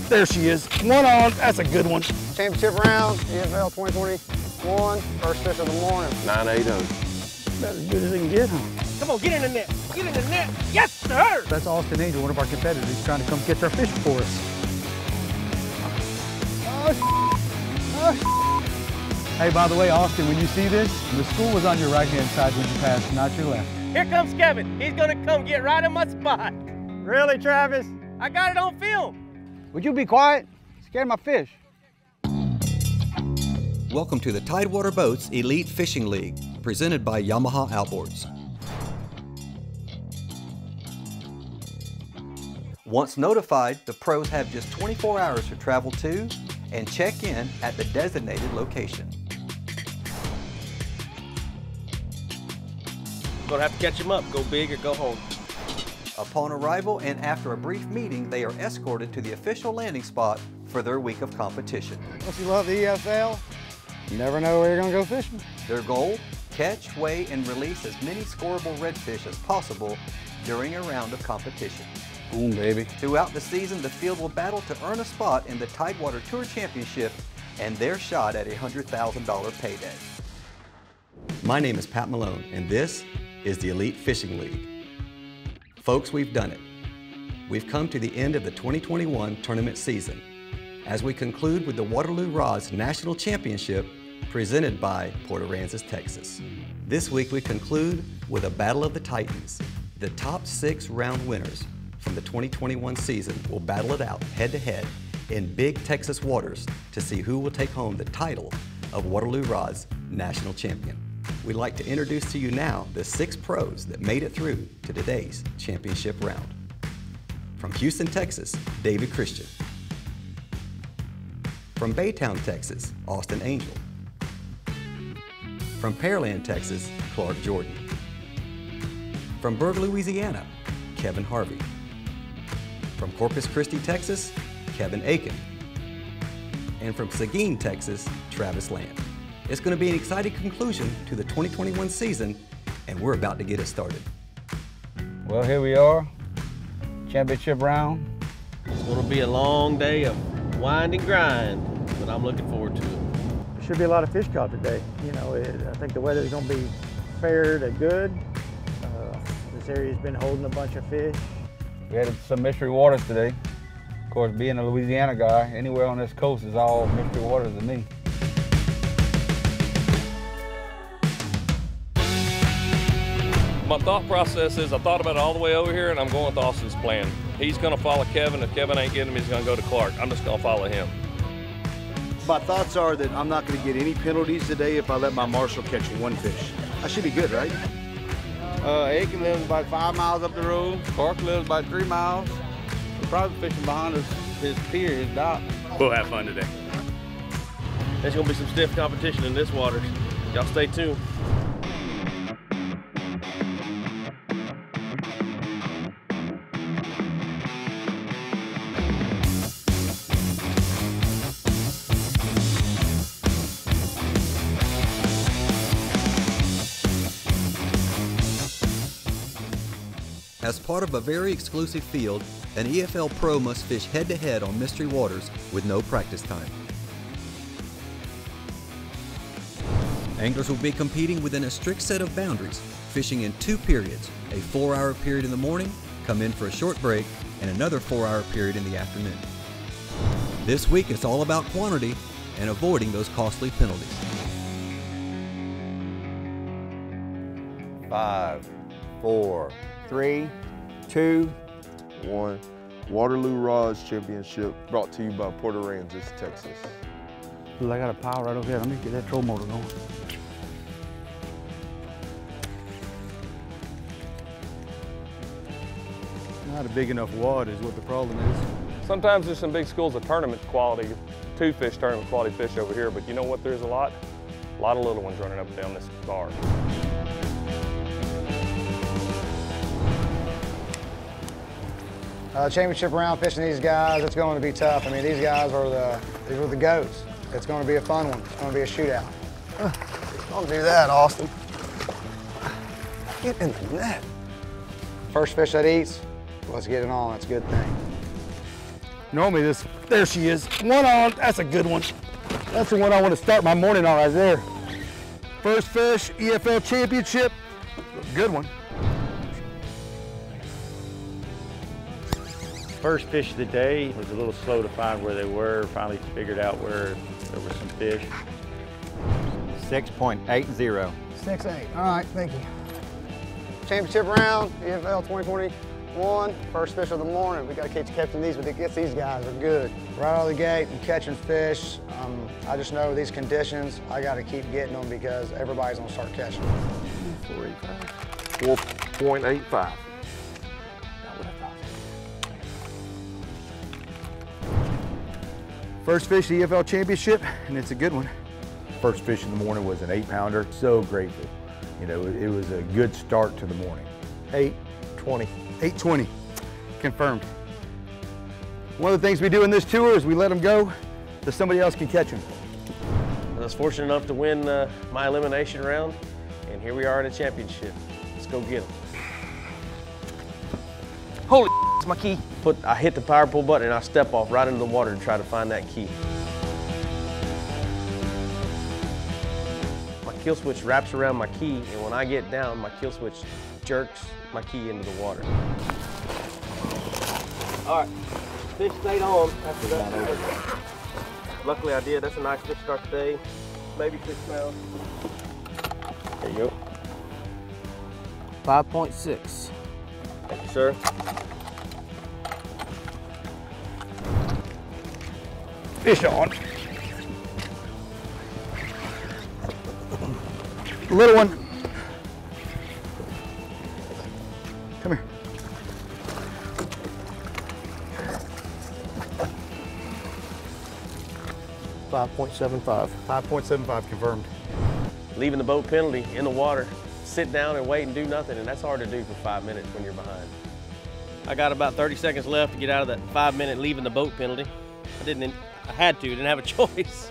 There she is. One on. That's a good one. Championship round, EFL 2021. First fish of the morning. 980. About as good as it can get, huh? Come on, get in the net. Get in the net. Yes, sir. That's Austin Angel, one of our competitors. He's trying to come catch our fish for us. Hey, by the way, Austin, when you see this, the school was on your right-hand side when you passed, not your left. Here comes Kevin. He's gonna come get right in my spot. Really, Travis? I got it on film. Would you be quiet? Scared my fish. Welcome to the Tidewater Boats Elite Fishing League, presented by Yamaha Outboards. Once notified, the pros have just 24 hours to travel to and check in at the designated location. Gonna have to catch him up, go big or go home. Upon arrival and after a brief meeting, they are escorted to the official landing spot for their week of competition. Don't you love the EFL? You never know where you're gonna go fishing. Their goal? Catch, weigh, and release as many scoreable redfish as possible during a round of competition. Boom, baby. Throughout the season, the field will battle to earn a spot in the Tidewater Tour Championship and their shot at a $100,000 payday. My name is Pat Malone, and this is the Elite Fishing League. Folks, we've done it. We've come to the end of the 2021 tournament season as we conclude with the Waterloo Rod National Championship presented by Aransas, Texas. This week we conclude with a battle of the Titans. The top 6 round winners from the 2021 season will battle it out head-to-head in big Texas waters to see who will take home the title of Waterloo Rod's National Champion. We'd like to introduce to you now the 6 pros that made it through to today's championship round. From Houston, Texas, David Christian. From Baytown, Texas, Austin Angel. From Pearland, Texas, Clark Jordan. From Berkley, Louisiana, Kevin Harvey. From Corpus Christi, Texas, Kevin Aiken. And from Seguin, Texas, Travis Land. It's going to be an exciting conclusion to the 2021 season, and we're about to get it started. Well, here we are, championship round. It's gonna be a long day of wind and grind, but I'm looking forward to it. There should be a lot of fish caught today. You know, I think the weather's going to be fair to good. This area's been holding a bunch of fish. We had some mystery waters today. Of course, being a Louisiana guy, anywhere on this coast is all mystery waters to me. My thought process is I thought about it all the way over here, and I'm going with Austin's plan. He's going to follow Kevin. If Kevin ain't getting him, he's going to go to Clark. I'm just going to follow him. My thoughts are that I'm not going to get any penalties today if I let my marshal catch one fish. I should be good, right? Aiken lives about 5 miles up the road. Clark lives about 3 miles. We're probably fishing behind his pier, his dock. We'll have fun today. There's gonna be some stiff competition in this water. Y'all stay tuned. As part of a very exclusive field, an EFL pro must fish head-to-head on mystery waters with no practice time. Anglers will be competing within a strict set of boundaries, fishing in 2 periods, a 4-hour period in the morning, come in for a short break, and another 4-hour period in the afternoon. This week it's all about quantity and avoiding those costly penalties. 5, 4, 3, 2, 1. Waterloo Rod Championship brought to you by Aransas, Texas. Ooh, I got a pile right over here. Let me get that troll motor going. Not a big enough wad is what the problem is. Sometimes there's some big schools of tournament quality, 2-fish tournament quality fish over here, but you know what? There's a lot of little ones running up and down this bar. Championship round fishing these guys, it's going to be tough. I mean, these guys are the goats. It's going to be a fun one. It's going to be a shootout. Don't do that, Austin. Get in the net. First fish that eats, let's get it on. That's a good thing. Normally this, there she is. One on, that's a good one. That's the one I want to start my morning on right there. First fish, EFL Championship, good one. First fish of the day was a little slow to find where they were. Finally figured out where there were some fish. 6.80. 6.8, all right, thank you. Championship round, EFL 2021, first fish of the morning. We gotta keep catching these, but these guys are good. Right out of the gate, I'm catching fish. I just know these conditions, I gotta keep getting them because everybody's gonna start catching them. 4.85. First fish, the EFL Championship, and it's a good one. First fish in the morning was an 8-pounder. So grateful. You know, it was a good start to the morning. 8.20. 8.20, confirmed. One of the things we do in this tour is we let them go so somebody else can catch them. I was fortunate enough to win my elimination round, and here we are in a championship. Let's go get them. Holy it's my key. I hit the power pull button and I step off right into the water to try to find that key. My kill switch wraps around my key, and when I get down, my kill switch jerks my key into the water. All right, fish stayed on after that. Luckily I did. That's a nice fish start today. Maybe 6 pounds. There you go. 5.6. Thank you, sir. Fish on. Little one. Come here. $5.75 confirmed. Leaving the boat penalty in the water, sit down and wait and do nothing, and that's hard to do for 5 minutes when you're behind. I got about 30 seconds left to get out of that 5-minute leaving the boat penalty. I had to, didn't have a choice.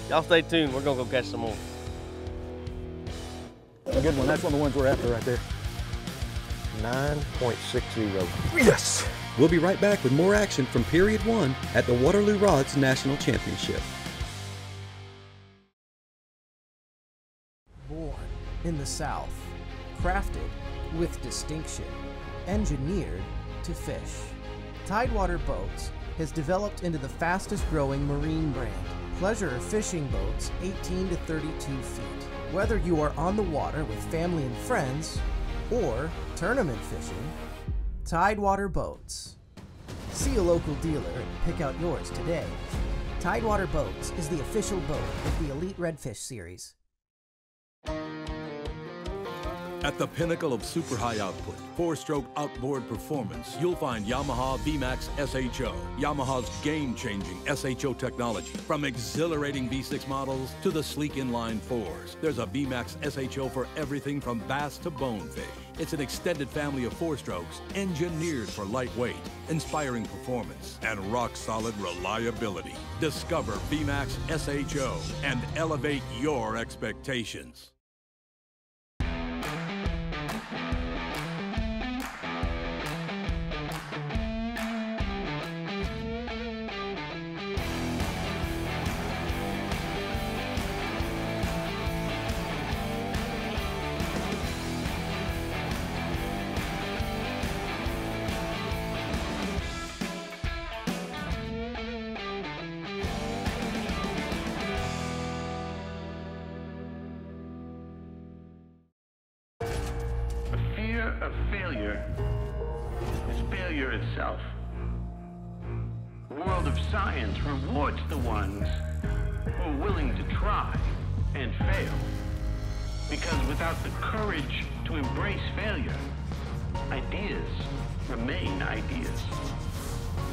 Y'all stay tuned, we're gonna go catch some more. A good one, that's one of the ones we're after right there. 9.60. Yes! We'll be right back with more action from Period 1 at the Waterloo Rods National Championship. Born in the South, crafted with distinction, engineered to fish. Tidewater Boats has developed into the fastest growing marine brand. Pleasure fishing boats 18 to 32 feet. Whether you are on the water with family and friends or tournament fishing, Tidewater Boats. See a local dealer and pick out yours today. Tidewater Boats is the official boat of the Elite Redfish series. At the pinnacle of super high output, 4-stroke outboard performance, you'll find Yamaha VMAX SHO, Yamaha's game-changing SHO technology. From exhilarating V6 models to the sleek inline 4s, there's a VMAX SHO for everything from bass to bonefish. It's an extended family of 4-strokes engineered for lightweight, inspiring performance, and rock-solid reliability. Discover VMAX SHO and elevate your expectations. Of failure is failure itself. The world of science rewards the ones who are willing to try and fail. Because without the courage to embrace failure, ideas remain ideas.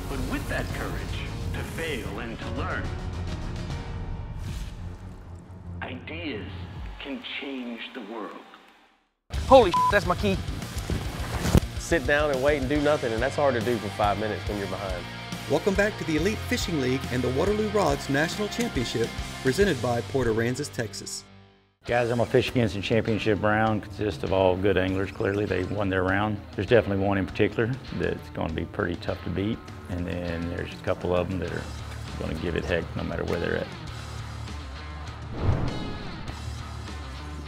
But with that courage to fail and to learn, ideas can change the world. Holy that's my key. Sit down and wait and do nothing, and that's hard to do for 5 minutes when you're behind. Welcome back to the Elite Fishing League and the Waterloo Rods National Championship, presented by Port Aransas, Texas. Guys I'm gonna fish against in championship round consist of all good anglers. Clearly they won their round. There's definitely one in particular that's gonna be pretty tough to beat. And then there's a couple of them that are gonna give it heck no matter where they're at.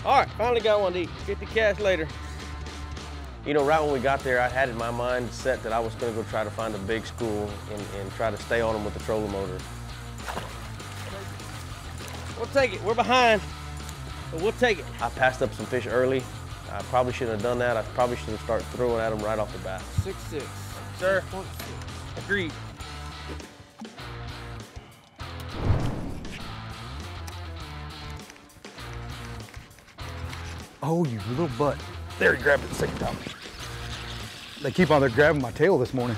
All right, finally got one to eat. 50 cash later. You know, right when we got there, I had in my mind set that I was gonna go try to find a big school and try to stay on them with the trolling motor. We'll take it, we're behind, but we'll take it. I passed up some fish early. I probably shouldn't have done that. I probably should have started throwing at them right off the bat. 6'6". Sir, agreed. Oh, you little butt. There, he grabbed it the second time. They keep on there grabbing my tail this morning.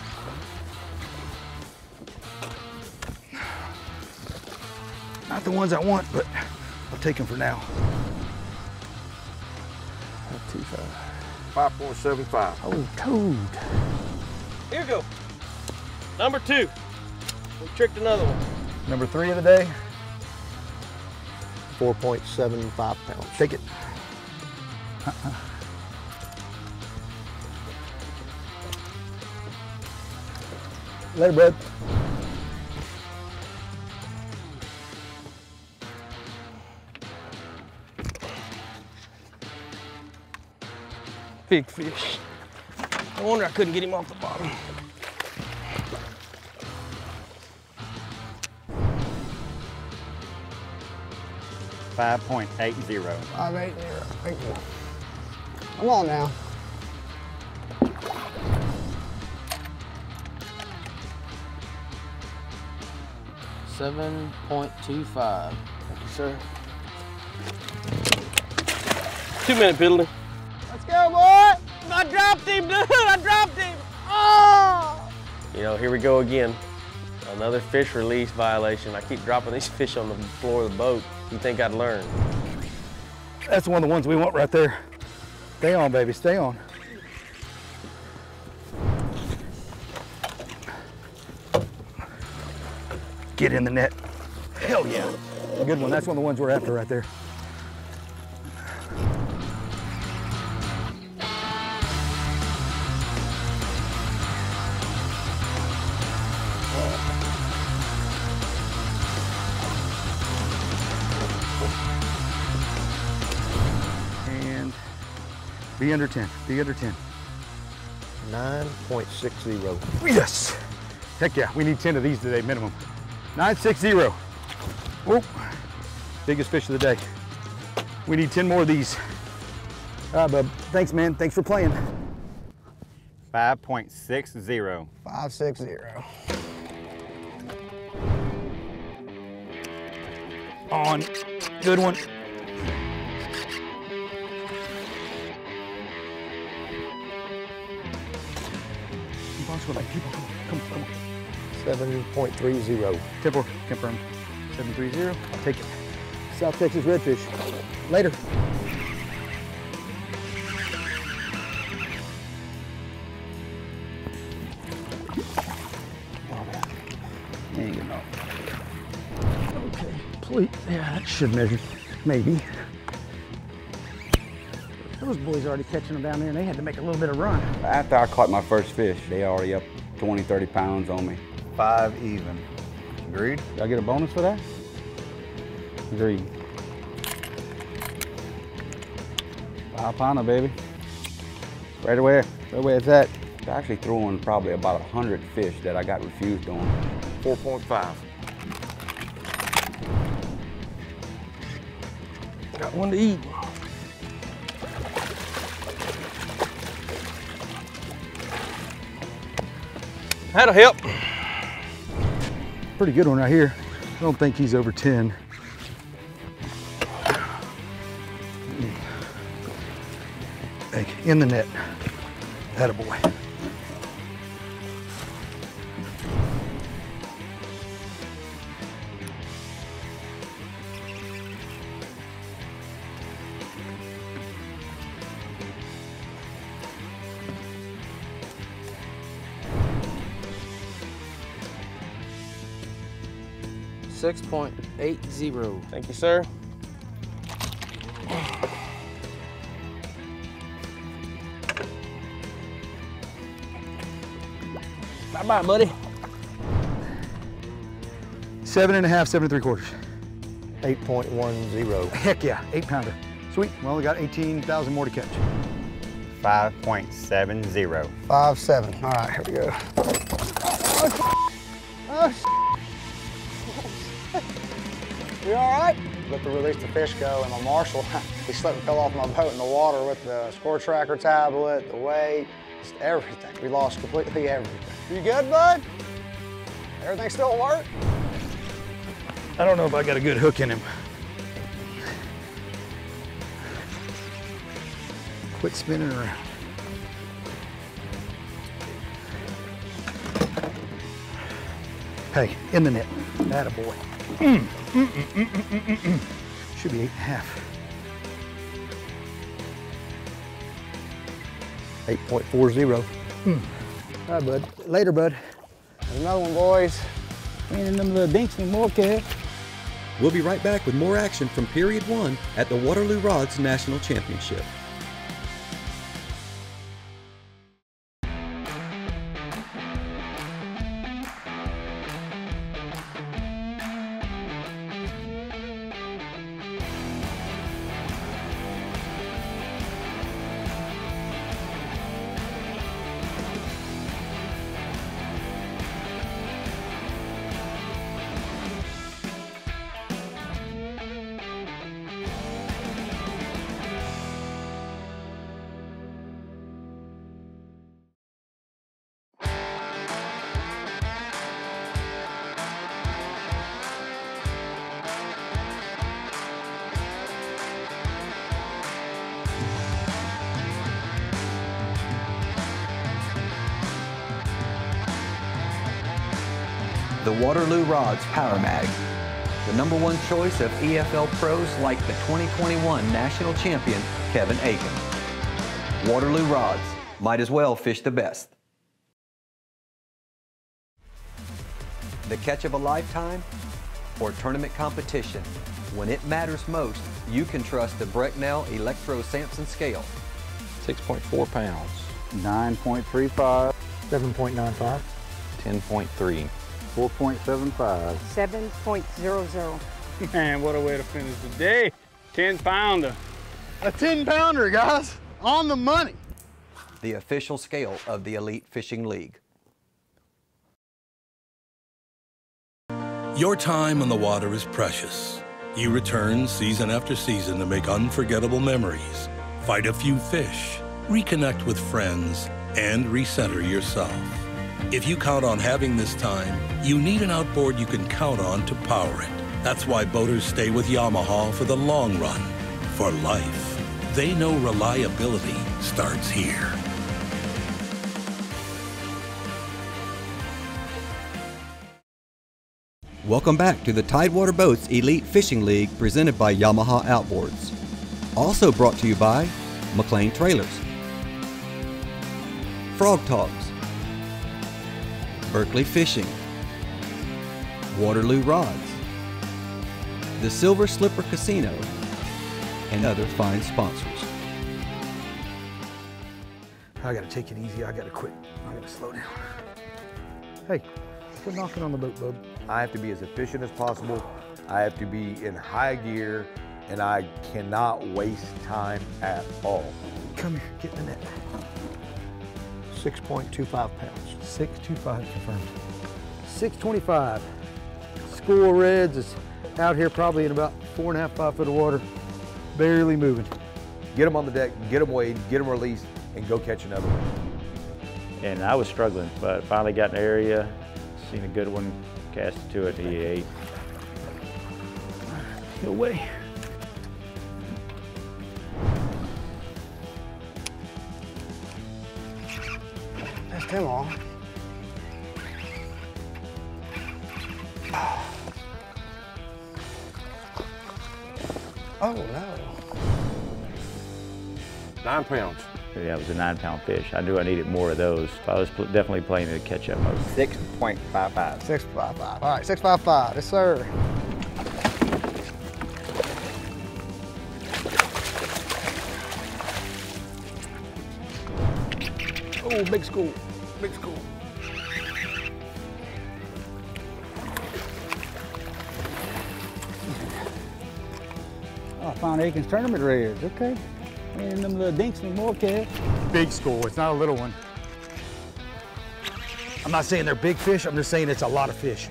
Not the ones I want, but I'll take them for now. 5.75. Oh, toad. Here we go. Number 2. We tricked another one. Number 3 of the day. 4.75 pounds. Take it. Later, bud. Big fish. No wonder I couldn't get him off the bottom. $5.80. 5.80. Thank you. Come on now. $7.25. Thank you, sir. 2-minute penalty. Let's go, boy. I dropped him, dude. I dropped him. Oh! You know, here we go again. Another fish release violation. I keep dropping these fish on the floor of the boat. You'd think I'd learn. That's one of the ones we want right there. Stay on, baby, stay on. Get in the net. Hell yeah. Good one, that's one of the ones we're after right there. And be under 10, be under 10. 9.60. Yes! Heck yeah, we need 10 of these today, minimum. 9.60. Whoop. Biggest fish of the day. We need 10 more of these. All right, bub. Thanks, man. Thanks for playing. 5.60. 5.60. On. Good one. Keep on swimming. Keep on. Come on. 7.30. 10-4. Confirmed. 730. I'll take it. South Texas redfish. Later. Ain't good enough. Okay, please. Yeah, that should measure. Maybe. Those boys already catching them down there, and they had to make a little bit of run. After I caught my first fish, they already up 20, 30 pounds on me. 5 even. Agreed? Did I get a bonus for that? Agreed. 5 pounder, baby. Right away it's at. I actually threw in probably about 100 fish that I got refused on. 4.5. Got one to eat. That'll help. Pretty good one right here. I don't think he's over 10. Hey, in the net. Attaboy. $6.80. Thank you, sir. How about, buddy? 7.5, 7.75. 8.10. Heck yeah, 8-pounder. Sweet, well, we got 18,000 more to catch. 5.70. 5.7. All right, here we go. Oh, you all right? Look to release the fish go, and my marshal, he slipped and fell off my boat in the water with the score tracker tablet, the weight, just everything. We lost completely everything. You good, bud? Everything still work? I don't know if I got a good hook in him. Quit spinning around. Hey, in the net. Attaboy. Should be 8.5. 8.40. All right, bud. Later, bud. There's another one, boys. We ain't in them little dinks anymore, kid. We'll be right back with more action from Period 1 at the Waterloo Rods National Championship. The Waterloo Rods Power Mag, the #1 choice of EFL pros like the 2021 National Champion, Kevin Aiken. Waterloo Rods, might as well fish the best. The catch of a lifetime or tournament competition. When it matters most, you can trust the Brecknell Electro Samson scale. 6.4 pounds. 9.35. 7.95. 10.3. 4.75. 7.00. Man, what a way to finish the day. 10-pounder. A 10-pounder, guys. On the money. The official scale of the Elite Fishing League. Your time on the water is precious. You return season after season to make unforgettable memories, fight a few fish, reconnect with friends, and recenter yourself. If you count on having this time, you need an outboard you can count on to power it. That's why boaters stay with Yamaha for the long run, for life. They know reliability starts here. Welcome back to the Tidewater Boats Elite Fishing League presented by Yamaha Outboards. Also brought to you by McLean Trailers, Frog Togs, Berkley Fishing, Waterloo Rods, the Silver Slipper Casino, and other fine sponsors. I gotta take it easy. I gotta quit. I gotta slow down. Hey, quit knocking on the boat, bub. I have to be as efficient as possible. I have to be in high gear, and I cannot waste time at all. Come here, get in the net. 6.25 pounds. 625 confirmed. 625. School of Reds is out here probably in about 4.5, 5 foot of water, barely moving. Get them on the deck, get them weighed, get them released, and go catch another one. And I was struggling, but finally got in the area, seen a good one, cast it to it, he ate. No way. That's him on. Oh no. 9 pounds. Yeah, it was a 9-pound fish. I knew I needed more of those. I was definitely playing to catch up most. 6.55. 6.55. All right, 6.55. Yes, sir. Oh, big school. Big school. Found Aiken's tournament rares, okay. And them little dinks anymore, Kev. Big school, it's not a little one. I'm not saying they're big fish, I'm just saying it's a lot of fish.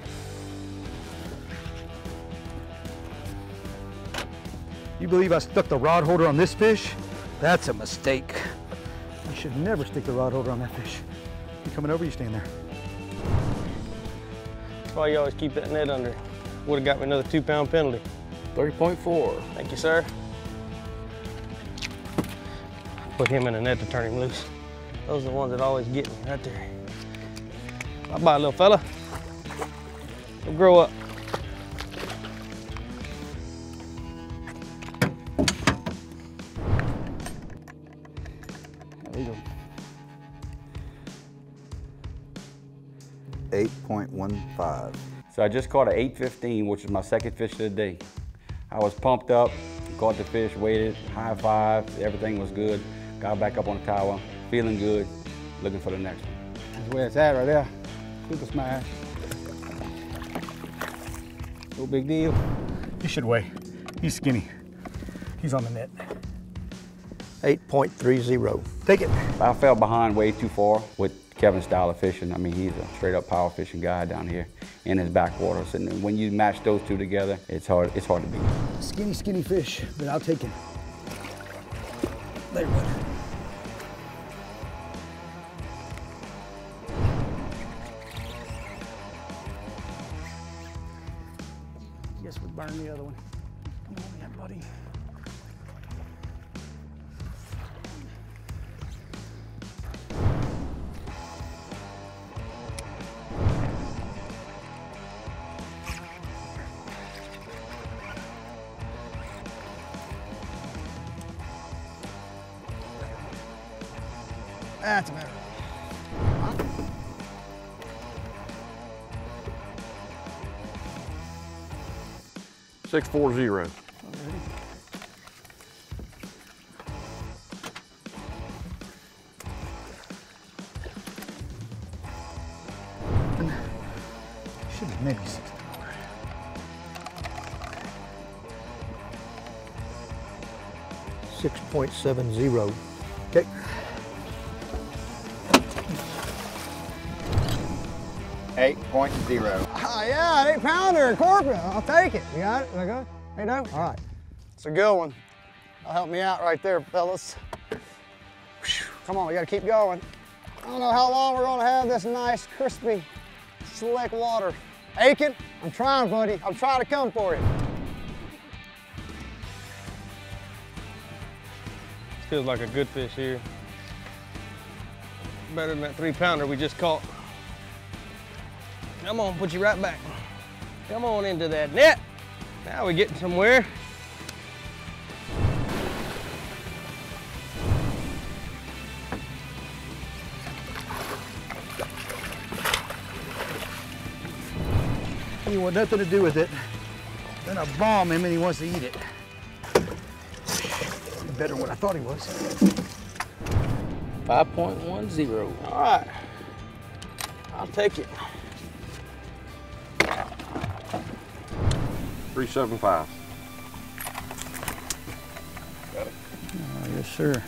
You believe I stuck the rod holder on this fish? That's a mistake. You should never stick the rod holder on that fish. You coming over, you staying there. That's why you always keep that net under. Would have got me another 2-pound penalty. 30.4. Thank you, sir. Put him in a net to turn him loose. Those are the ones that always get me right there. Bye-bye, little fella. Go grow up. There you go. 8.15. So I just caught an 8.15, which is my second fish of the day. I was pumped up, caught the fish, waited, high five, everything was good. Got back up on the tower, feeling good, looking for the next one. That's where it's at right there. Super smash. No big deal. He should weigh. He's skinny. He's on the net. 8.30. Take it. I fell behind way too far with Kevin's style of fishing. I mean, he's a straight up power fishing guy down here in his backwater. So when you match those two together, it's hard to beat. Skinny, skinny fish, but I'll take him. Later, bud. Guess we burned the other one. Come on, yeah, buddy. That's better. 640. Should be maybe 6. 6.70. Okay. 8.0. Oh, yeah, an 8-pounder in Corpus. I'll take it. You got it? Is that good? Hey, no? All right. It's a good one. That'll help me out right there, fellas. Whew. Come on, we got to keep going. I don't know how long we're going to have this nice, crispy, slick water. Aiken, I'm trying, buddy. I'm trying to come for you. This feels like a good fish here. Better than that 3-pounder we just caught. Come on, put you right back. Come on into that net. Now we're getting somewhere. You want nothing to do with it. Then I bomb him and he wants to eat it. Better than what I thought he was. 5.10. All right. I'll take it. 375. Got it. Yes, sir.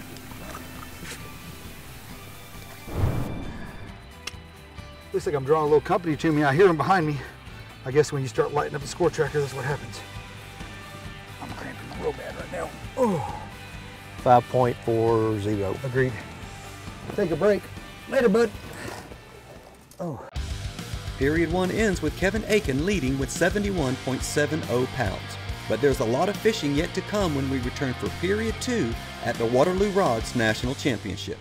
Looks like I'm drawing a little company to me. I hear him behind me. I guess when you start lighting up the score tracker, that's what happens. I'm cramping real bad right now. Oh. 5.40. Agreed. Take a break. Later, bud. Oh. Period 1 ends with Kevin Aiken leading with 71.70 pounds. But there's a lot of fishing yet to come when we return for Period 2 at the Waterloo Rod National Championship.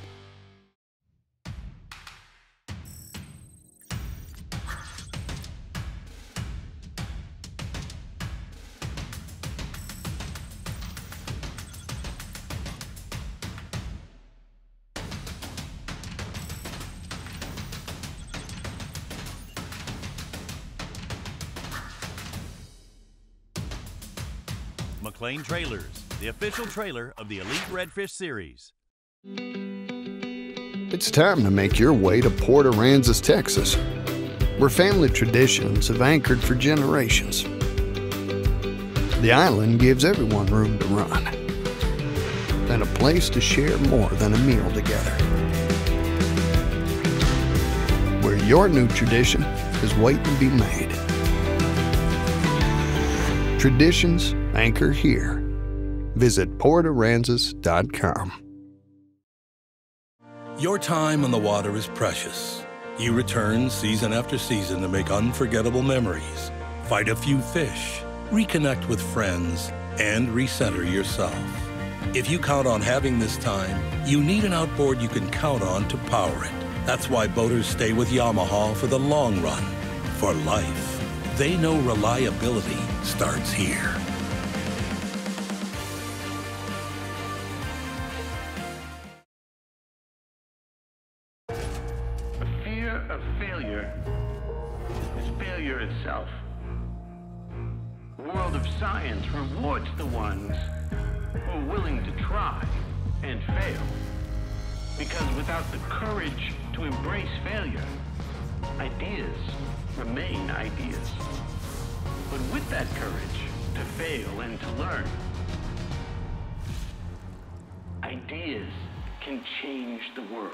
McLean Trailers, the official trailer of the Elite Redfish Series. It's time to make your way to Port Aransas, Texas, where family traditions have anchored for generations. The island gives everyone room to run, and a place to share more than a meal together. Where your new tradition is waiting to be made. Traditions anchor here. Visit PortAransas.com. Your time on the water is precious. You return season after season to make unforgettable memories, fight a few fish, reconnect with friends, and recenter yourself. If you count on having this time, you need an outboard you can count on to power it. That's why boaters stay with Yamaha for the long run, for life. They know reliability starts here. The fear of failure is failure itself. The world of science rewards the ones who are willing to try and fail. Because without the courage to embrace failure, ideas remain ideas. But with that courage to fail and to learn, ideas can change the world.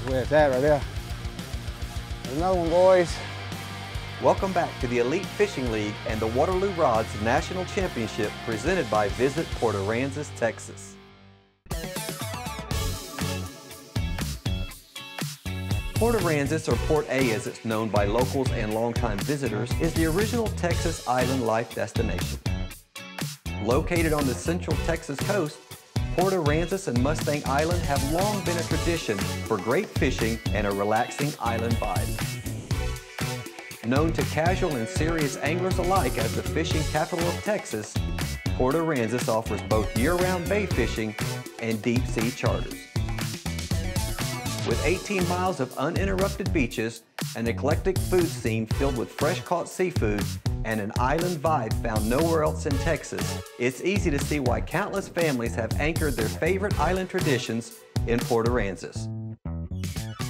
Where it's at right there. There's another one, boys. Welcome back to the Elite Fishing League and the Waterloo Rods National Championship presented by Visit Port Aransas, Texas. Port Aransas, or Port A as it's known by locals and longtime visitors, is the original Texas island life destination. Located on the central Texas coast, Port Aransas and Mustang Island have long been a tradition for great fishing and a relaxing island vibe. Known to casual and serious anglers alike as the fishing capital of Texas, Port Aransas offers both year-round bay fishing and deep-sea charters. With 18 miles of uninterrupted beaches, an eclectic food scene filled with fresh-caught seafood, and an island vibe found nowhere else in Texas, it's easy to see why countless families have anchored their favorite island traditions in Port Aransas.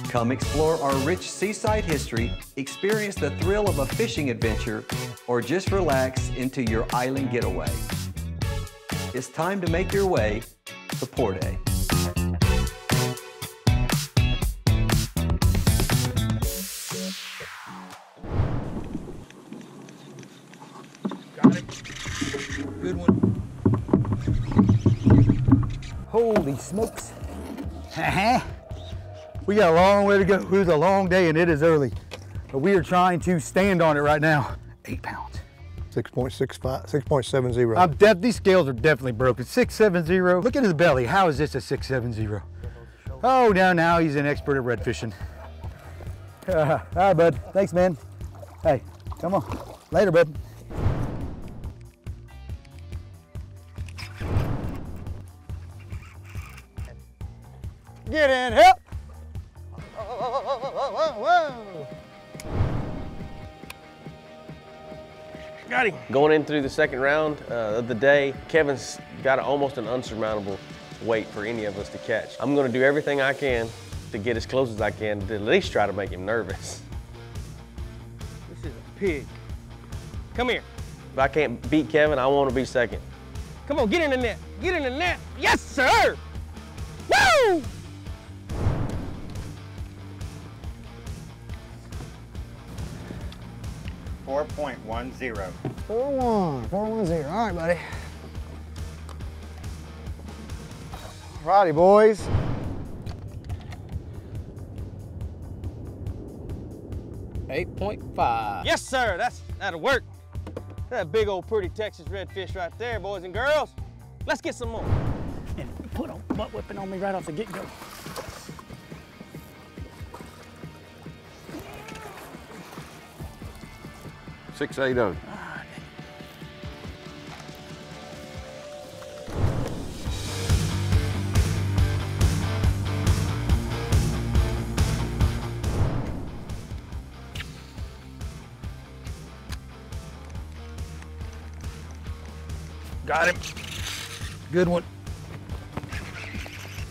Come explore our rich seaside history, experience the thrill of a fishing adventure, or just relax into your island getaway. It's time to make your way to Port A. Good one. Holy smokes. We got a long way to go. It was a long day and it is early. But we are trying to stand on it right now. 8 pounds. 6.65, 6.70. These scales are definitely broken. 670. Look at his belly. How is this a 670? Oh, now he's an expert at red fishing. All right, bud. Thanks, man. Hey, come on. Later, bud. Get in, help! Whoa. Got him. Going in through the second round of the day, Kevin's got almost an unsurmountable weight for any of us to catch. I'm gonna do everything I can to get as close as I can to at least try to make him nervous. This is a pig. Come here. If I can't beat Kevin, I want to be second. Come on, get in the net. Get in the net. Yes, sir! Woo! .10. 410. All right, buddy. Righty, boys. .85. Yes, sir. That'll work. That big old pretty Texas redfish right there, boys and girls. Let's get some more. And put a butt whipping on me right off the get-go. 680. Got him. Good one.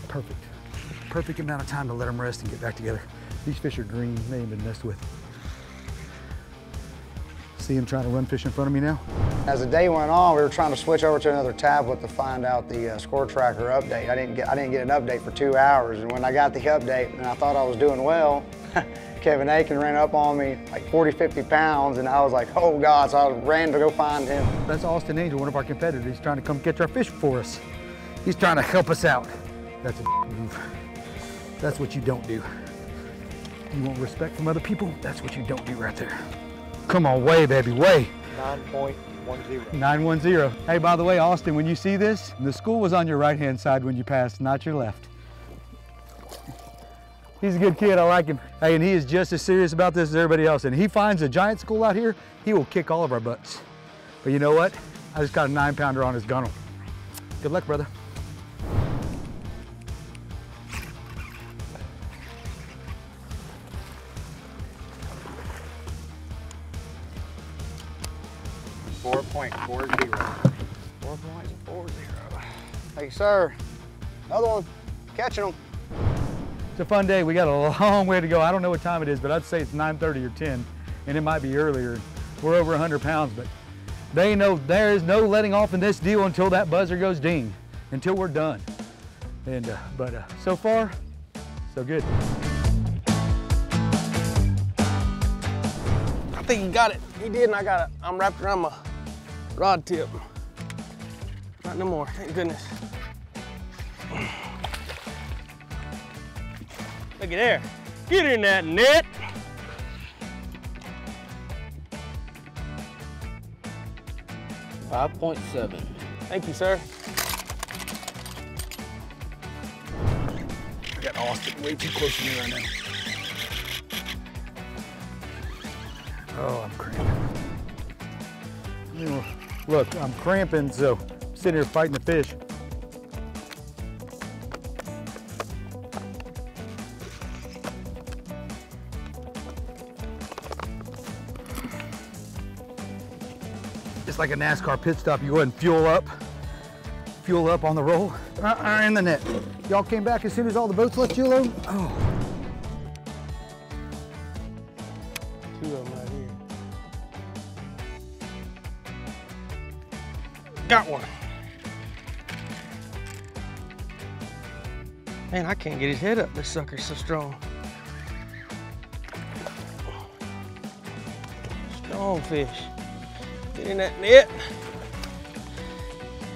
Perfect. Perfect amount of time to let them rest and get back together. These fish are green, they ain't been messed with. See him trying to run fish in front of me now? As the day went on, we were trying to switch over to another tablet to find out the score tracker update. I didn't get an update for 2 hours, and when I got the update and I thought I was doing well, Kevin Aiken ran up on me like 40, 50 pounds, and I was like, oh God, so I ran to go find him. That's Austin Angel, one of our competitors. He's trying to come catch our fish for us. He's trying to help us out. That's a move. That's what you don't do. You want respect from other people? That's what you don't do right there. Come on, way, baby, way. 9.10. 910. Hey, by the way, Austin, when you see this, the school was on your right-hand side when you passed, not your left. He's a good kid, I like him. Hey, and he is just as serious about this as everybody else. And he finds a giant school out here, he will kick all of our butts. But you know what? I just got a 9-pounder on his gunnel. Good luck, brother. .40. Thank you, sir. Another one. Catching them. It's a fun day. We got a long way to go. I don't know what time it is, but I'd say it's 9:30 or 10, and it might be earlier. We're over 100 pounds, but they know there is no letting off in this deal until that buzzer goes ding, until we're done. And but so far, so good. I think he got it. He did, and I got it. I'm wrapped around my rod tip. Not no more, thank goodness. Look at there. Get in that net. .57. Thank you, sir. I got Austin way too close to me right now. Oh, I'm cramping. You know, look, I'm cramping, so I'm sitting here fighting the fish. It's like a NASCAR pit stop. You go ahead and fuel up on the roll, in the net. Y'all came back as soon as all the boats left you alone? Oh. Two of them right here. Got one. Man, I can't get his head up. This sucker's so strong. Strong fish. Get in that net.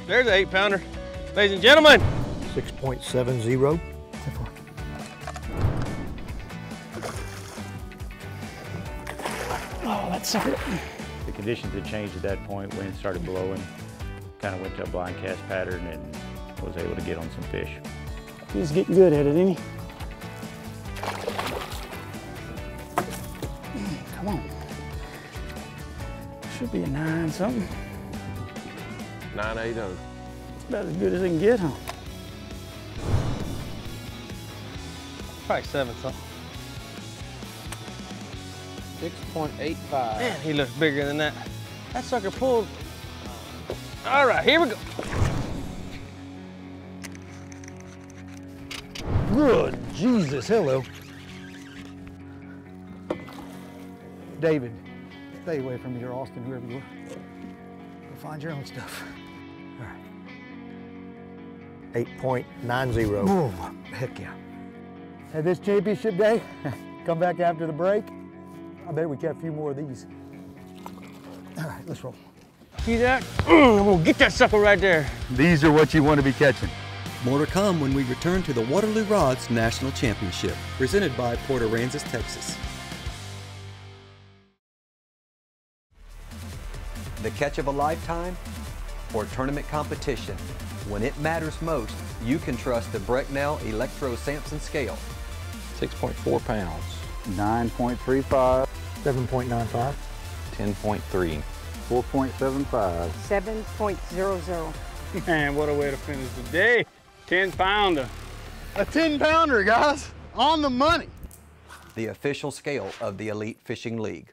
There's an 8-pounder. Ladies and gentlemen. 6.70. Oh, that sucker. The conditions had changed at that point. Wind started blowing. Kind of went to a blind cast pattern and was able to get on some fish. He's getting good at it, isn't he? Come on. Should be a 9 something. 980. It's about as good as it can get, huh? Probably 7 something. 6.85. Man, he looks bigger than that. That sucker pulled. All right, here we go. Good Jesus, hello. David, stay away from me or Austin, whoever you are. Go find your own stuff. All right. 8.90. Oh, heck yeah. At this championship day, come back after the break. I bet we catch a few more of these. All right, let's roll. See that? I'm gonna get that sucker right there. These are what you want to be catching. More to come when we return to the Waterloo Rods National Championship, presented by Port Aransas, Texas. The catch of a lifetime or tournament competition. When it matters most, you can trust the Brecknell Electro Samson scale. 6.4 pounds. 9.35. 7.95. 10.3. 4.75. 7.00. Man, what a way to finish the day. 10-pounder. A 10-pounder, guys, on the money. The official scale of the Elite Fishing League.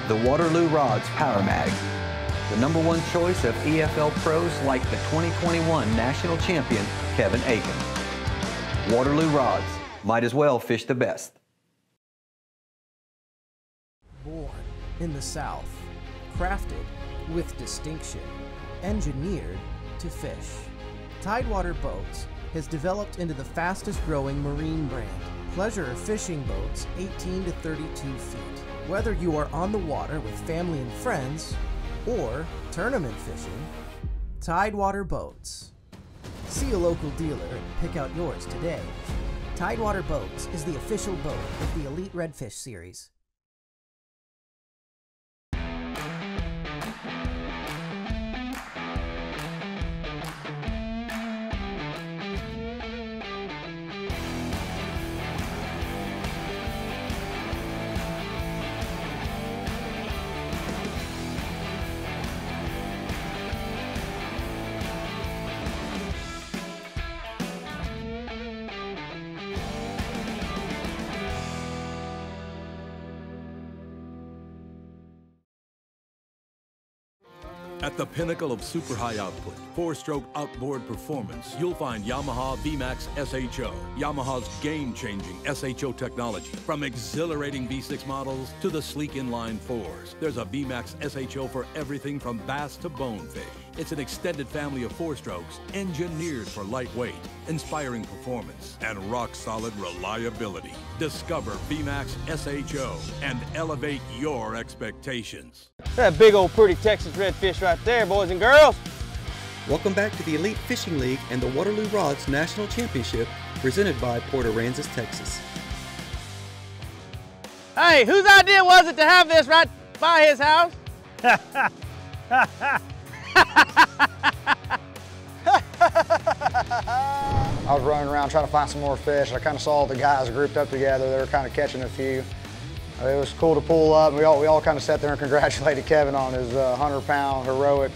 The Waterloo Rods Power Mag, the #1 choice of EFL pros like the 2021 National Champion, Kevin Aiken. Waterloo Rods, might as well fish the best. Born in the South, crafted with distinction, engineered to fish. Tidewater Boats has developed into the fastest growing marine brand. Pleasure fishing boats 18 to 32 feet. Whether you are on the water with family and friends or tournament fishing, Tidewater Boats. See a local dealer and pick out yours today. Tidewater Boats is the official boat of the Elite Redfish series. At the pinnacle of super high output, 4-stroke outboard performance, you'll find Yamaha VMAX SHO. Yamaha's game-changing SHO technology. From exhilarating V6 models to the sleek inline 4s, there's a VMAX SHO for everything from bass to bonefish. It's an extended family of 4-strokes, engineered for lightweight, inspiring performance, and rock-solid reliability. Discover VMAX SHO and elevate your expectations. That big old pretty Texas redfish right there, boys and girls. Welcome back to the Elite Fishing League and the Waterloo Rods National Championship, presented by Port Aransas, Texas. Hey, whose idea was it to have this right by his house? I was running around trying to find some more fish. I kind of saw the guys grouped up together. They were kind of catching a few. It was cool to pull up. We all kind of sat there and congratulated Kevin on his 100-pound heroic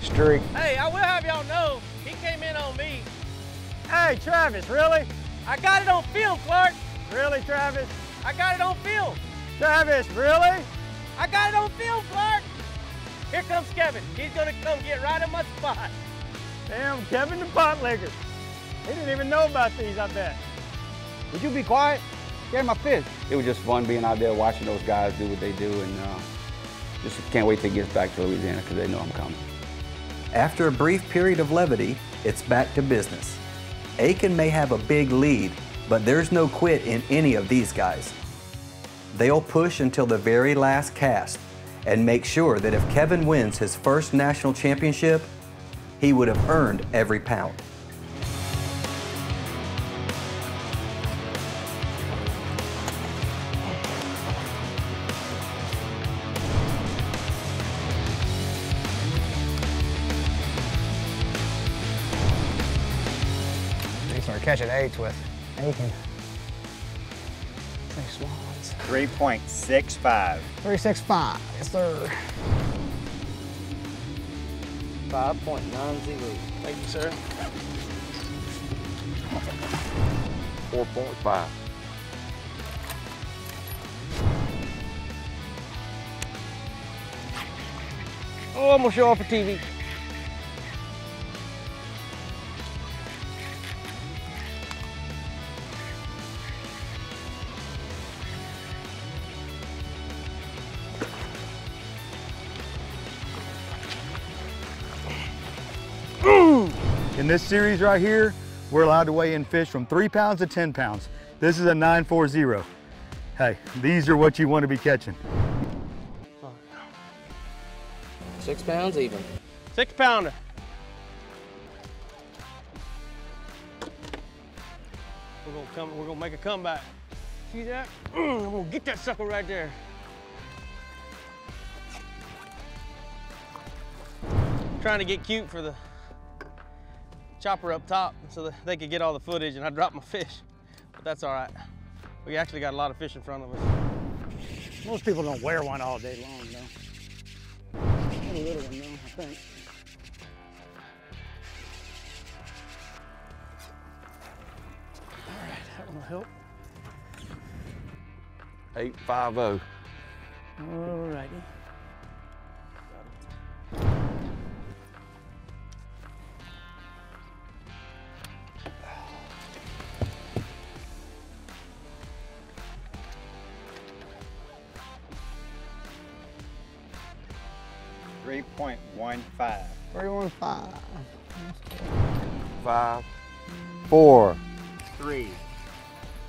streak. Hey, I will have y'all know, he came in on me. Hey, Travis, really? I got it on film, Clark. Really, Travis? I got it on film. Travis, really? I got it on film, Clark. Here comes Kevin. He's gonna come get right on my spot. Damn, Kevin the bootlegger. He didn't even know about these, I bet. Would you be quiet? Get my fish. It was just fun being out there watching those guys do what they do, and just can't wait till he gets back to Louisiana because they know I'm coming. After a brief period of levity, it's back to business. Aiken may have a big lead, but there's no quit in any of these guys. They'll push until the very last cast and make sure that if Kevin wins his first national championship, he would have earned every pound. They start catching 8s with Aiken. Nice swans. 3.65. 365, yes sir. 5.90. Thank you, sir. 4.5. Oh, I'm gonna show off for TV. In this series right here, we're allowed to weigh in fish from 3 pounds to 10 pounds. This is a 940. Hey, these are what you want to be catching. 6 pounds even. 6-pounder. We're gonna make a comeback. See that? I'm gonna get that sucker right there. Trying to get cute for the chopper up top so that they could get all the footage and I dropped my fish. But that's all right. We actually got a lot of fish in front of us. Most people don't wear one all day long, though. A little one, though, I think. All right, that one will help. 850. All righty. 3.15. 315. 5, 4, 3,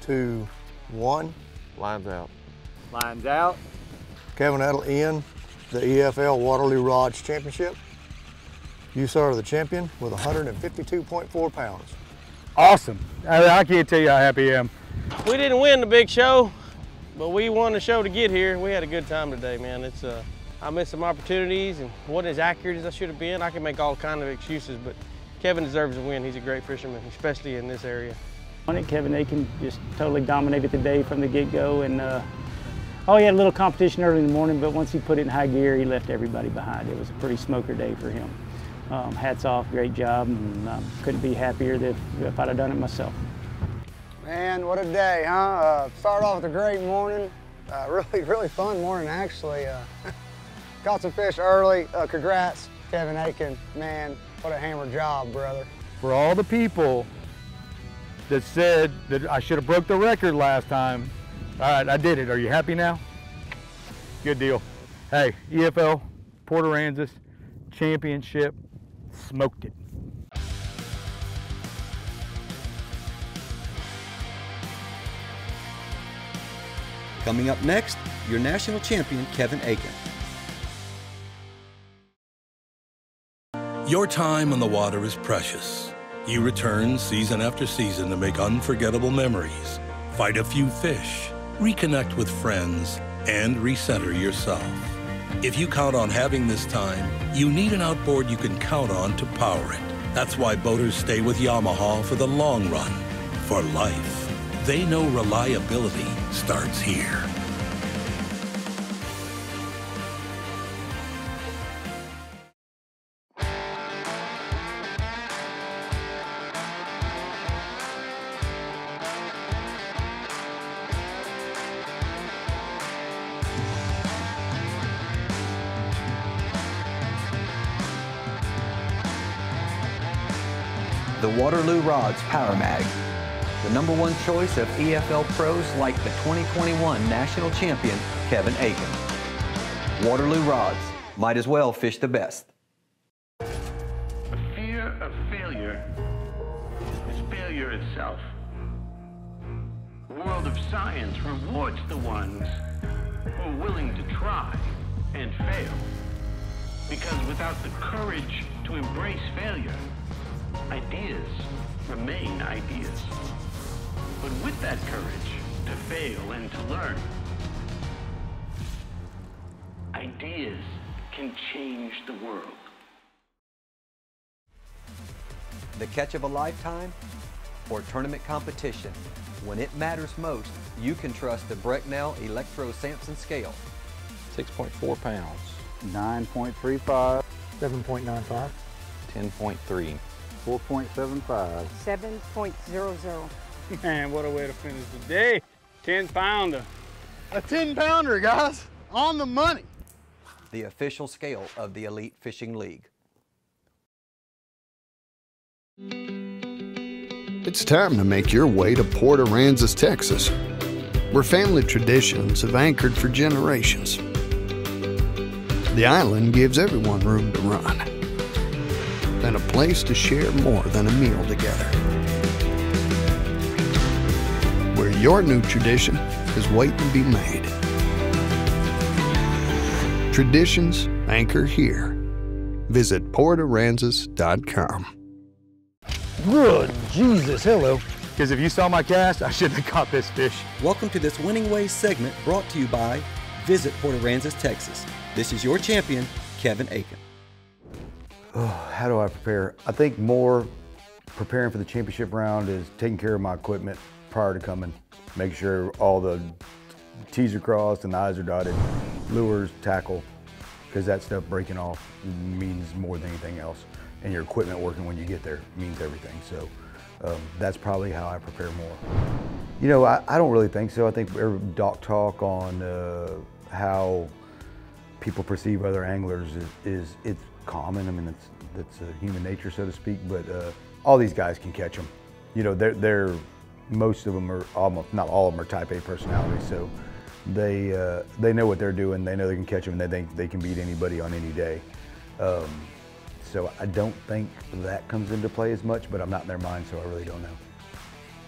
2, 1. lines out. Lines out. Kevin, that'll end the EFL Waterloo Rod Championship. You, sir, are the champion with 152.4 pounds. Awesome. I can't tell you how happy I am. We didn't win the big show, but we won the show to get here. We had a good time today, man. I missed some opportunities and wasn't as accurate as I should have been. I can make all kinds of excuses, but Kevin deserves a win. He's a great fisherman, especially in this area. Kevin Aiken just totally dominated the day from the get-go, and he had a little competition early in the morning, but once he put it in high gear, he left everybody behind. It was a pretty smoker day for him. Hats off, great job, and couldn't be happier if I'd have done it myself. Man, what a day, huh? Started off with a great morning. Really fun morning, actually. Caught some fish early. Congrats, Kevin Aiken. Man, what a hammer job, brother. For all the people that said that I should have broke the record last time, all right, I did it. Are you happy now? Good deal. Hey, EFL Port Aransas Championship, smoked it. Coming up next, your national champion, Kevin Aiken. Your time on the water is precious. You return season after season to make unforgettable memories, fight a few fish, reconnect with friends, and recenter yourself. If you count on having this time, you need an outboard you can count on to power it. That's why boaters stay with Yamaha for the long run, for life. They know reliability starts here. The Waterloo Rods Power Mag, the #1 choice of EFL pros like the 2021 national champion, Kevin Aiken. Waterloo Rods, might as well fish the best. The fear of failure is failure itself. The world of science rewards the ones who are willing to try and fail. Because without the courage to embrace failure, ideas remain ideas. But with that courage to fail and to learn, ideas can change the world. The catch of a lifetime or tournament competition. When it matters most, you can trust the Brecknell Electro Samson scale. 6.4 pounds. 9.35. 7.95. 10.3. 4.75. 7.00. Man, what a way to finish the day. 10-pounder. A 10-pounder, guys. On the money. The official scale of the Elite Fishing League. It's time to make your way to Port Aransas, Texas, where family traditions have anchored for generations. The island gives everyone room to run, and a place to share more than a meal together. Where your new tradition is waiting to be made. Traditions anchor here. Visit PortAransas.com. Good Jesus, hello. because if you saw my cast, I shouldn't have caught this fish. Welcome to this Winning Ways segment brought to you by Visit Port Aransas, Texas. This is your champion, Kevin Aiken. Oh, how do I prepare? I think more preparing for the championship round is taking care of my equipment prior to coming, making sure all the T's are crossed and the I's are dotted, lures, tackle, because that stuff breaking off means more than anything else. And your equipment working when you get there means everything. So that's probably how I prepare more. You know, I don't really think so. I think dock talk on how people perceive other anglers it's common. I mean, that's human nature, so to speak. But all these guys can catch them. You know, they're most of them are almost, not all of them are Type A personalities. So they know what they're doing. They know they can catch them, and they think they can beat anybody on any day. So I don't think that comes into play as much, but I'm not in their mind, so I really don't know.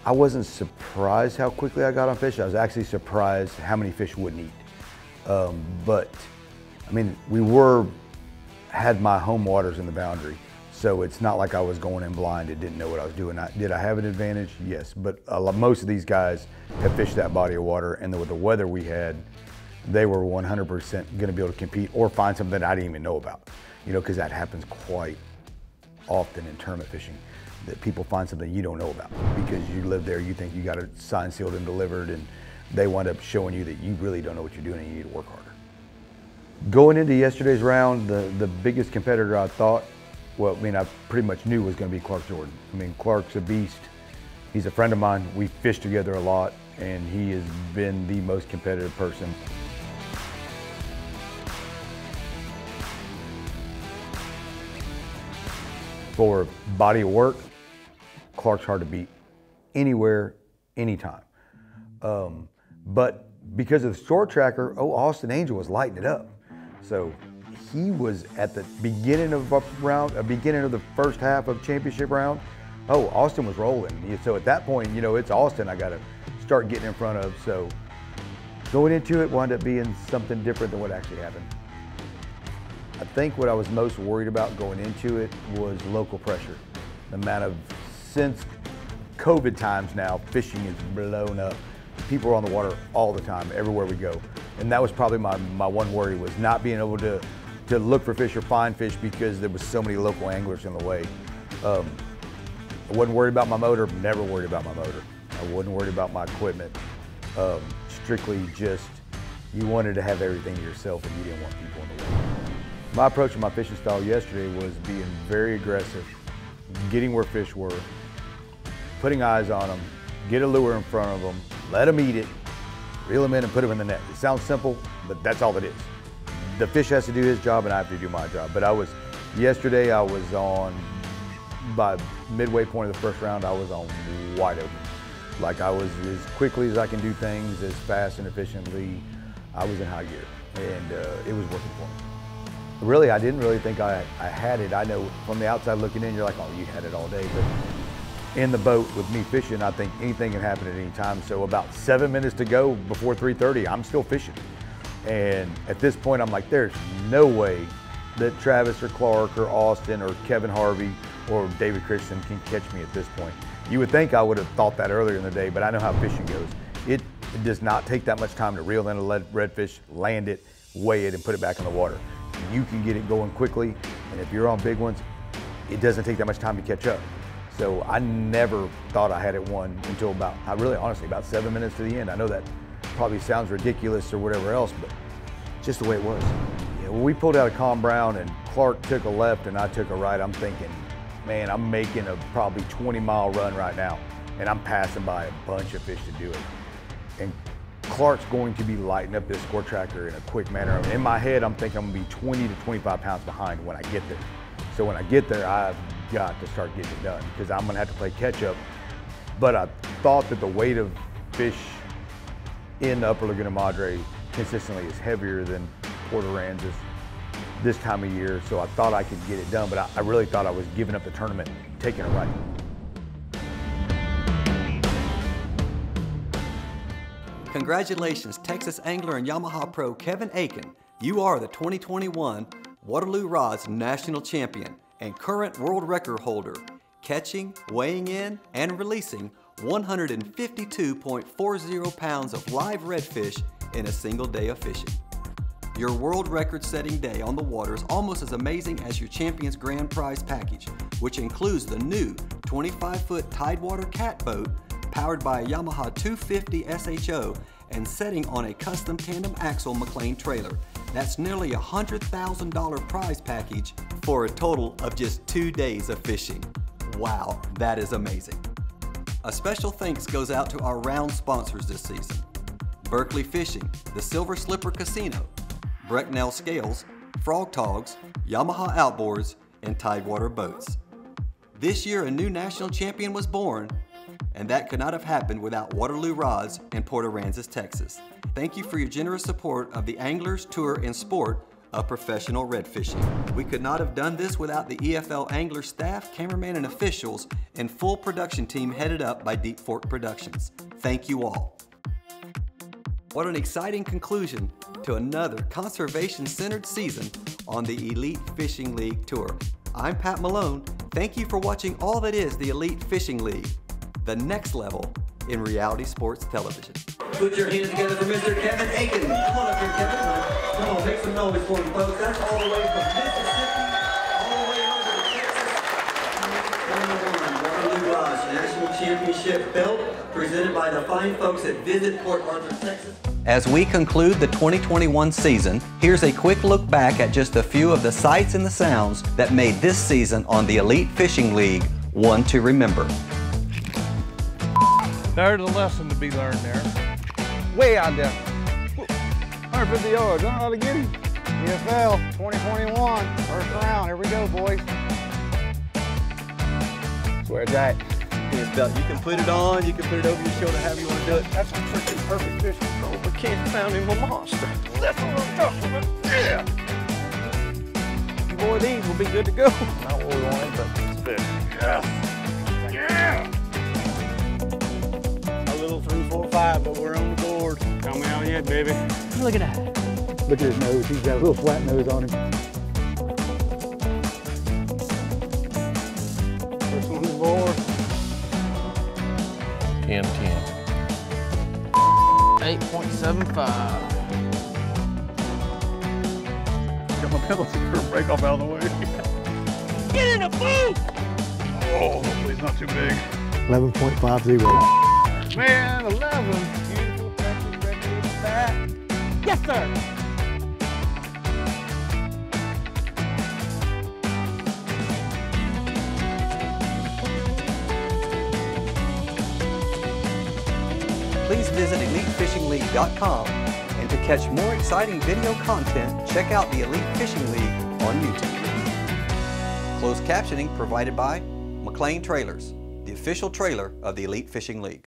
I wasn't surprised how quickly I got on fish. I was actually surprised how many fish wouldn't eat. But I mean, had my home waters in the boundary, so it's not like I was going in blind and didn't know what I was doing. Did I have an advantage? Yes, but most of these guys have fished that body of water, and with the weather we had, they were 100% going to be able to compete or find something that I didn't even know about. You know, because that happens quite often in tournament fishing, that people find something you don't know about because you live there, you think you got it signed, sealed, and delivered, and they wind up showing you that you really don't know what you're doing and you need to work harder. Going into yesterday's round, the biggest competitor I thought, well, I mean, I pretty much knew was going to be Clark Jordan. I mean, Clark's a beast. He's a friend of mine. We fish together a lot, and he has been the most competitive person. For body of work, Clark's hard to beat anywhere, anytime. But because of the short tracker, Austin Angel was lighting it up. So he was at the beginning of the first half of championship round. Austin was rolling. So at that point, you know, it's Austin I got to start getting in front of. So going into it wound up being something different than what actually happened. I think what I was most worried about going into it was local pressure. The amount of, since COVID times now, fishing is blown up. People are on the water all the time, everywhere we go. And that was probably my one worry, was not being able to look for fish or find fish because there was so many local anglers in the way. I wasn't worried about my motor, never worried about my motor. I wasn't worried about my equipment. Strictly just, you wanted to have everything to yourself and you didn't want people in the way. My approach to my fishing style yesterday was being very aggressive, getting where fish were, putting eyes on them, get a lure in front of them, let them eat it, reel them in and put them in the net. It sounds simple, but that's all it is. The fish has to do his job and I have to do my job. But yesterday I was on, by midway point of the first round, I was on wide open. Like I was, as quickly as I can do things, as fast and efficiently, I was in high gear, and it was working for me. Really, I didn't really think I had it. I know from the outside looking in, you're like, oh, you had it all day. But in the boat with me fishing, I think anything can happen at any time. So about 7 minutes to go before 3:30, I'm still fishing. And at this point, I'm like, there's no way that Travis or Clark or Austin or Kevin Harvey or David Christian can catch me at this point. You would think I would have thought that earlier in the day, but I know how fishing goes. It does not take that much time to reel in a redfish, land it, weigh it, and put it back in the water. You can get it going quickly, and if you're on big ones, it doesn't take that much time to catch up. So I never thought I had it won until honestly, about 7 minutes to the end. I know that probably sounds ridiculous or whatever else, but just the way it was. Yeah, when we pulled out of Calm Brown and Clark took a left and I took a right, I'm thinking, man, I'm making a probably 20-mile run right now, and I'm passing by a bunch of fish to do it. And Clark's going to be lighting up this score tracker in a quick manner. In my head, I'm thinking I'm gonna be 20 to 25 pounds behind when I get there. So when I get there, I've got to start getting it done because I'm gonna have to play catch up. But I thought that the weight of fish in the Upper Laguna Madre consistently is heavier than Port Aransas this time of year. So I thought I could get it done, but I really thought I was giving up the tournament, taking a right. Congratulations, Texas angler and Yamaha pro Kevin Aiken. You are the 2021 Waterloo Rods National Champion and current world record holder, catching, weighing in, and releasing 152.40 pounds of live redfish in a single day of fishing. Your world record-setting day on the water is almost as amazing as your Champion's Grand Prize package, which includes the new 25-foot Tidewater cat boat powered by a Yamaha 250 SHO and setting on a custom tandem axle McLean trailer. That's nearly a $100,000 prize package for a total of just 2 days of fishing. Wow, that is amazing. A special thanks goes out to our round sponsors this season: Berkley Fishing, the Silver Slipper Casino, Brecknell Scales, Frog Togs, Yamaha Outboards, and Tidewater Boats. This year a new national champion was born, and that could not have happened without Waterloo Rods in Port Aransas, Texas. Thank you for your generous support of the anglers, tour, and sport of professional red fishing. We could not have done this without the EFL angler staff, cameraman, and officials, and full production team headed up by Deep Fork Productions. Thank you all. What an exciting conclusion to another conservation-centered season on the Elite Fishing League Tour. I'm Pat Malone. Thank you for watching all that is the Elite Fishing League, the next level in reality sports television. Put your hands together for Mr. Kemah Texas. Come on up here, Kevin. Come on, make some noise for me, folks. That's all the way from Mississippi, all the way over to Texas. Waterloo Rod National Championship belt presented by the fine folks at Visit Port Arthur, Texas. As we conclude the 2021 season, here's a quick look back at just a few of the sights and the sounds that made this season on the Elite Fishing League one to remember. There's a lesson to be learned there. Way out there. 150 yards, I don't know how to get him. EFL 2021, first round, here we go, boys. That's where it's at. His belt. You can put it on, you can put it over your shoulder, however you want to do it. That's a freaking perfect fish. Oh, we can't found him a monster. That's what I'm talking about. Yeah. More of these will be good to go. Not what we wanted, but it's fish. Yes. Yeah. A little 3, 4, 5, but we're on the board. Coming out yet, baby. Look at that. Look at his nose. He's got a little flat nose on him. First one's board. 10-10. 8.75. Got my penalty for a break off out of the way. Get in the boot! Oh, hopefully it's not too big. 11.50. Man, 11. Beautiful, Texas, red fat. Yes, sir. Please visit EliteFishingLeague.com, and to catch more exciting video content, check out the Elite Fishing League on YouTube. Closed captioning provided by McLean Trailers, the official trailer of the Elite Fishing League.